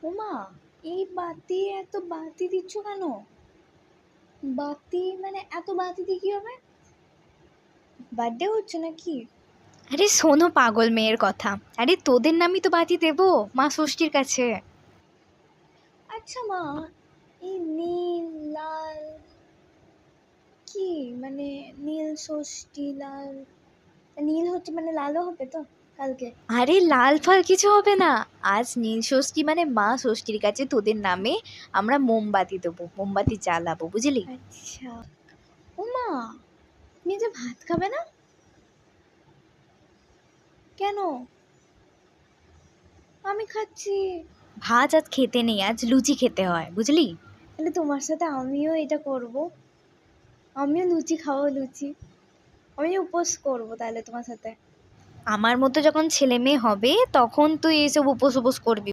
ওমা, এই বাতি এত বাতি দিচ্ছ কেন? বাতি মানে এত বাতি দিয়ে কি হবে? বার্থডে হচ্ছে নাকি? আরে শোনো পাগল মেয়ের কথা, আরে তোদের নামই তো বাতি দেবো মা ষষ্ঠীর কাছে। আচ্ছা মা, এই নীল লাল কি মানে? নীল ষষ্ঠী লাল, নীল হচ্ছে মানে লালও হবে তো কালকে? আরে লাল ফাল কিছু হবে না, আজ নীল ষষ্ঠী মানে মা ষষ্ঠীর কাছে তোদের নামে আমরা মোমবাতি দেবো, মোমবাতি জ্বালাবো, বুঝলি? আচ্ছা। ওমা, তুমি যে ভাত খাবে না কেন? আমি খাচ্ছি। ভাত আজ খেতে নেই, আজ লুচি খেতে হয়, বুঝলি? তাহলে তোমার সাথে আমিও এটা করব, আমিও লুচি খাবো, লুচি আমি উপোস করব তাহলে তোমার সাথে। আমার মতো যখন ছেলে মেয়ে হবে তখন তুই এসব উপোস উপোস করবি।